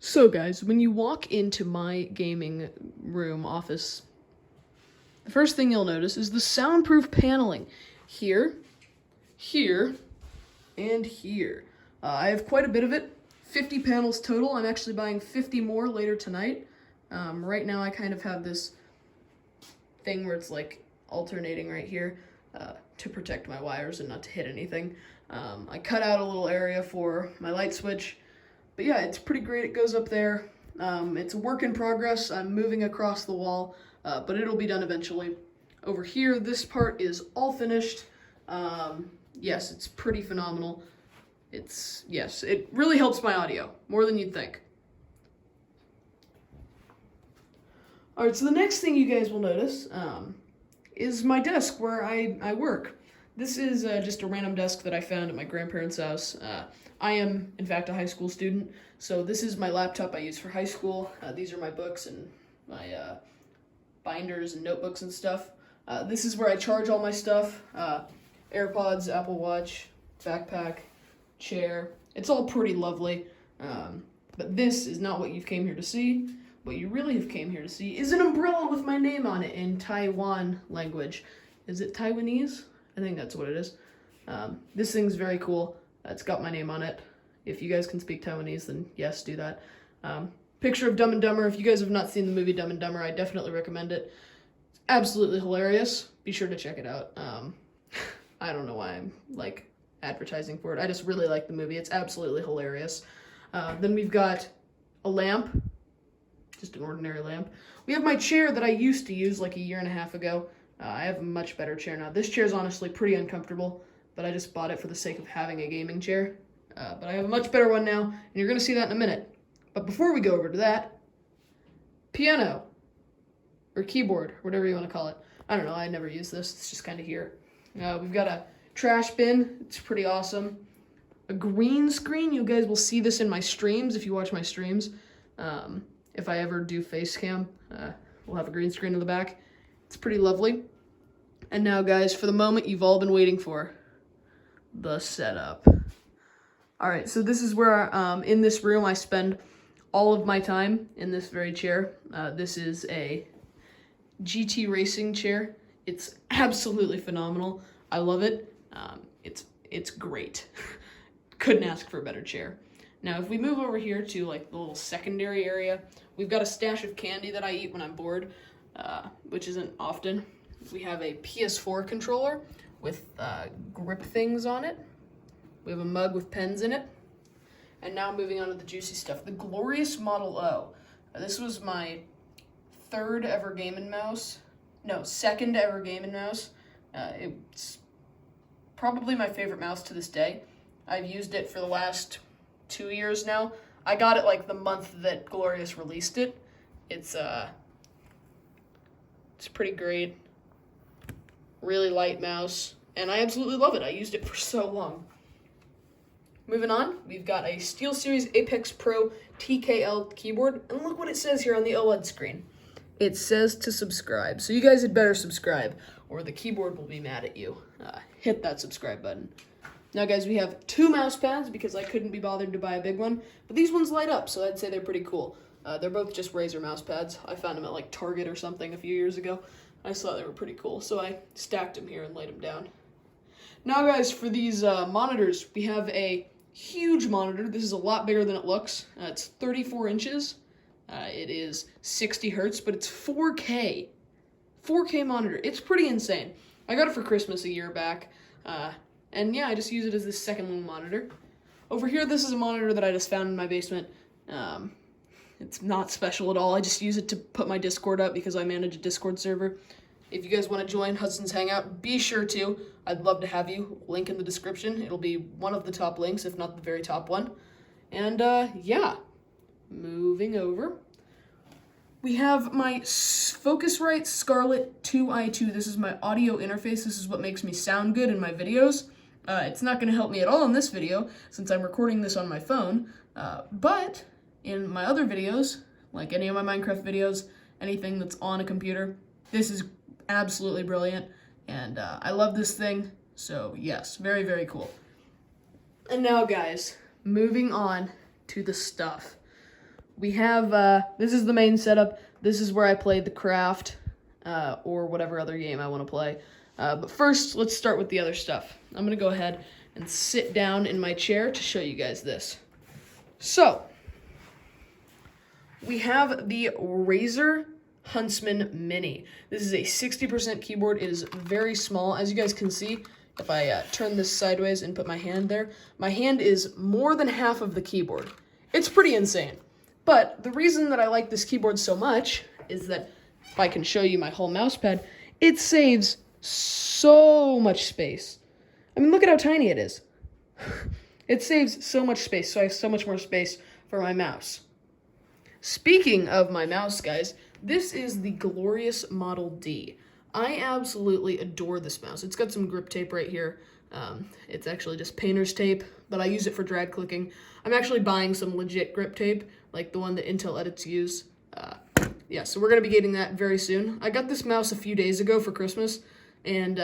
So guys, when you walk into my gaming room office, the first thing you'll notice is the soundproof paneling here, here, and here. I have quite a bit of it, 50 panels total. I'm actually buying 50 more later tonight. Right now I kind of have this thing where it's like alternating right here to protect my wires and not to hit anything. I cut out a little area for my light switch. But yeah, it's pretty great. It goes up there. It's a work in progress. I'm moving across the wall, but it'll be done eventually. Over here, this part is all finished. Yes, it's pretty phenomenal. Yes, it really helps my audio, more than you'd think. Alright, so the next thing you guys will notice is my desk where I work. This is just a random desk that I found at my grandparents' house. I am, in fact, a high school student, so this is my laptop I use for high school. These are my books and my binders and notebooks and stuff. This is where I charge all my stuff. AirPods, Apple Watch, backpack, chair. It's all pretty lovely, but this is not what you've came here to see. What you really have came here to see is an umbrella with my name on it in Taiwan language. Is it Taiwanese? I think that's what it is. This thing's very cool. It's got my name on it. If you guys can speak Taiwanese, then yes, do that. Picture of Dumb and Dumber. If you guys have not seen the movie Dumb and Dumber, I definitely recommend it. It's absolutely hilarious. Be sure to check it out. I don't know why I'm like advertising for it. I just really like the movie. It's absolutely hilarious. Then we've got a lamp, just an ordinary lamp. We have my chair that I used to use like a year and a half ago. I have a much better chair now. This chair is honestly pretty uncomfortable, but I just bought it for the sake of having a gaming chair. But I have a much better one now, and you're going to see that in a minute. But before we go over to that, piano, or keyboard, whatever you want to call it. I don't know, I never use this. It's just kind of here. We've got a trash bin. It's pretty awesome. A green screen. You guys will see this in my streams if you watch my streams. If I ever do face cam, we'll have a green screen in the back. It's pretty lovely. And now, guys, for the moment you've all been waiting for, the setup. All right, so this is where, in this room, I spend all of my time in this very chair. This is a GTXRacing chair. It's absolutely phenomenal. I love it. It's great. Couldn't ask for a better chair. Now, if we move over here to like the little secondary area, we've got a stash of candy that I eat when I'm bored, which isn't often. We have a PS4 controller with grip things on it. We have a mug with pens in it. And now moving on to the juicy stuff. The Glourious Model O. This was my second ever Game & Mouse. It's probably my favorite mouse to this day. I've used it for the last 2 years now. I got it like the month that Glourious released it. It's pretty great. Really light mouse, and I absolutely love it. I used it for so long. Moving on, we've got a SteelSeries Apex Pro TKL keyboard, and look what it says here on the OLED screen. It says to subscribe, so you guys had better subscribe, or the keyboard will be mad at you. Hit that subscribe button. Now, guys, we have 2 mouse pads because I couldn't be bothered to buy a big one, but these ones light up, so I'd say they're pretty cool. They're both just Razer mouse pads. I found them at like Target or something a few years ago. I just thought they were pretty cool, so I stacked them here and laid them down. Now, guys, for these monitors, we have a huge monitor. This is a lot bigger than it looks. It's 34 inches. It is 60 hertz, but it's 4K. 4K monitor. It's pretty insane. I got it for Christmas a year back, and yeah, I just use it as this second little monitor. Over here, this is a monitor that I just found in my basement. It's not special at all. I just use it to put my Discord up because I manage a Discord server. If you guys want to join Hudson's Hangout, be sure to. I'd love to have you. Link in the description. It'll be one of the top links, if not the very top one. And yeah, moving over. We have my Focusrite Scarlett 2i2. This is my audio interface. This is what makes me sound good in my videos. It's not going to help me at all in this video since I'm recording this on my phone, but in my other videos, like any of my Minecraft videos, anything that's on a computer, this is absolutely brilliant, and I love this thing, so yes, very, very cool. And now, guys, moving on to the stuff. we have, this is the main setup. This is where I play the craft, or whatever other game I want to play. But first, let's start with the other stuff. I'm going to go ahead and sit down in my chair to show you guys this. So, we have the Razer Huntsman Mini. This is a 60% keyboard. It is very small. As you guys can see, if I turn this sideways and put my hand there, my hand is more than half of the keyboard. It's pretty insane. But the reason that I like this keyboard so much is that, if I can show you my whole mousepad, it saves so much space. I mean, look at how tiny it is. It saves so much space, so I have so much more space for my mouse. Speaking of my mouse, guys, this is the Glourious Model D. I absolutely adore this mouse. It's got some grip tape right here. It's actually just painter's tape, but I use it for drag clicking. I'm actually buying some legit grip tape, like the one that Intel Edits use. Yeah, so we're going to be getting that very soon. I got this mouse a few days ago for Christmas, and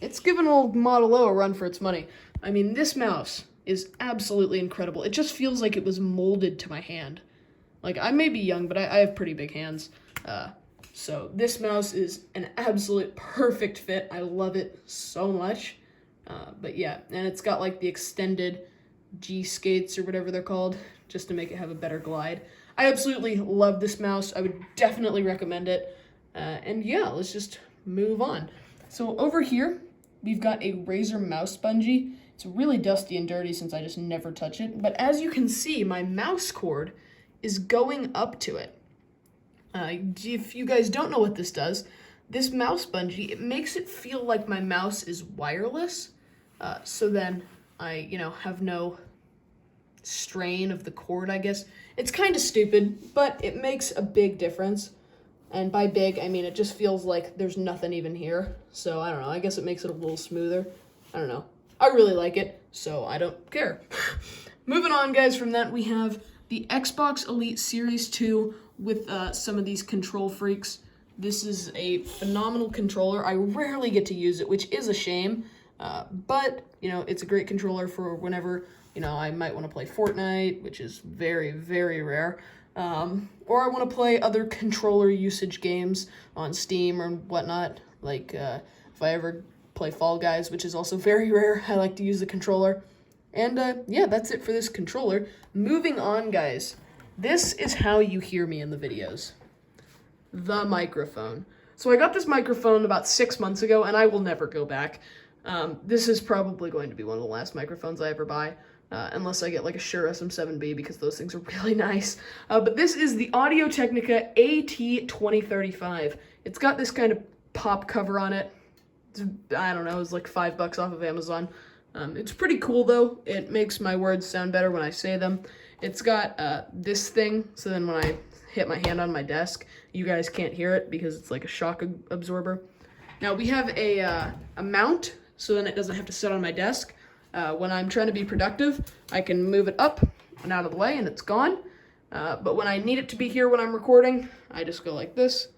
it's given old Model O a run for its money. I mean, this mouse is absolutely incredible. It just feels like it was molded to my hand. Like, I may be young, but I have pretty big hands. So this mouse is an absolute perfect fit. I love it so much. But yeah, and it's got like the extended G skates or whatever they're called, just to make it have a better glide. I absolutely love this mouse. I would definitely recommend it. And yeah, let's just move on. So over here, we've got a Razer mouse bungee. It's really dusty and dirty since I just never touch it. But as you can see, my mouse cord is going up to it. If you guys don't know what this does, this mouse bungee, it makes it feel like my mouse is wireless. So then I, have no strain of the cord, I guess. It's kind of stupid, but it makes a big difference. And by big, I mean it just feels like there's nothing even here. So I don't know, I guess it makes it a little smoother. I don't know. I really like it, so I don't care. Moving on, guys, from that we have the Xbox Elite Series 2 with some of these KontrolFreeks. This is a phenomenal controller. I rarely get to use it, which is a shame. But, it's a great controller for whenever, I might want to play Fortnite, which is very, very rare. Or I want to play other controller usage games on Steam or whatnot. Like, if I ever play Fall Guys, which is also very rare, I like to use the controller. And, yeah, that's it for this controller. Moving on, guys. This is how you hear me in the videos. The microphone. So I got this microphone about 6 months ago, and I will never go back. This is probably going to be one of the last microphones I ever buy, unless I get like a Shure SM7B, because those things are really nice. But this is the AudioTechnica AT2035. It's got this kind of pop cover on it. I don't know, it was like $5 off of Amazon. It's pretty cool though. It makes my words sound better when I say them. It's got this thing, so then when I hit my hand on my desk, you guys can't hear it because it's like a shock absorber. Now we have a mount, so then it doesn't have to sit on my desk. When I'm trying to be productive, I can move it up and out of the way and it's gone. But when I need it to be here when I'm recording, I just go like this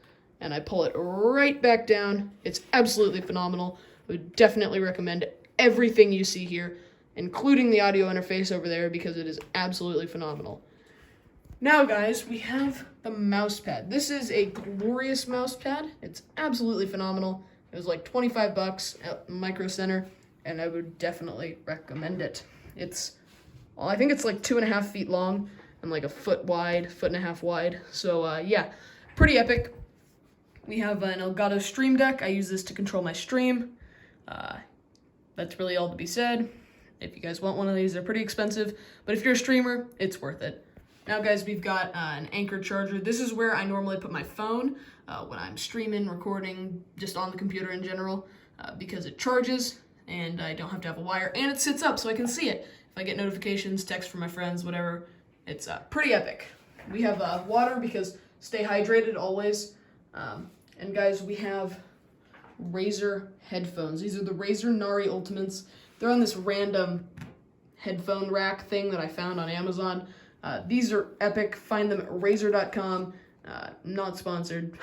and I pull it right back down. It's absolutely phenomenal. I would definitely recommend everything you see here, including the audio interface over there, because it is absolutely phenomenal. Now, guys, we have the Mousepad. This is a Glourious mousepad. It's absolutely phenomenal. It was like $25 at Micro Center, and I would definitely recommend it. I think it's like 2.5 feet long and like a foot wide, 1.5 feet wide. So, yeah, pretty epic. We have an Elgato StreamDeck. I use this to control my stream. That's really all to be said. If you guys want one of these, they're pretty expensive, but if you're a streamer, it's worth it. Now, guys, we've got an Anker charger. This is where I normally put my phone when I'm streaming, recording, just on the computer in general, because it charges and I don't have to have a wire, and it sits up so I can see it. If I get notifications, text from my friends, whatever, it's pretty epic. We have water because stay hydrated always. And guys, we have Razer headphones. These are the Razer Nari Ultimates. They're on this random headphone rack thing that I found on Amazon. These are epic. Find them at Razer.com. Not sponsored.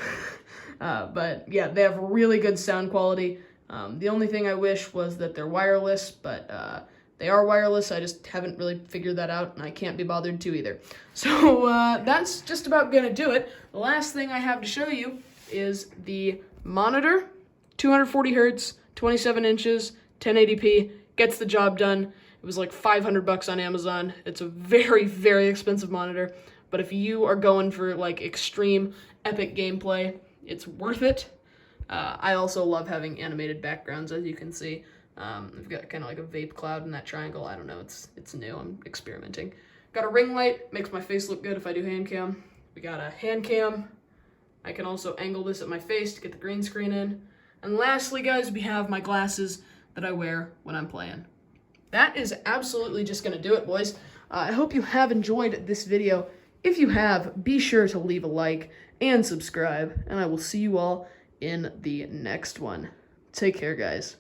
But yeah, they have really good sound quality. The only thing I wish was that they're wireless, but They are wireless, I just haven't really figured that out, and I can't be bothered to either. So that's just about gonna do it. The last thing I have to show you is the monitor. 240 hertz, 27 inches, 1080p, gets the job done. It was like $500 on Amazon. It's a very, very expensive monitor, but if you are going for like extreme epic gameplay, it's worth it. I also love having animated backgrounds, as you can see. I've got kind of like a vape cloud in that triangle. I don't know, it's new, I'm experimenting. Got a ring light, makes my face look good if I do hand cam. We got a hand cam. I can also angle this at my face to get the green screen in. And lastly, guys, we have my glasses that I wear when I'm playing. That is absolutely just gonna do it, boys. I hope you have enjoyed this video. If you have, be sure to leave a like and subscribe, and I will see you all in the next one. Take care, guys.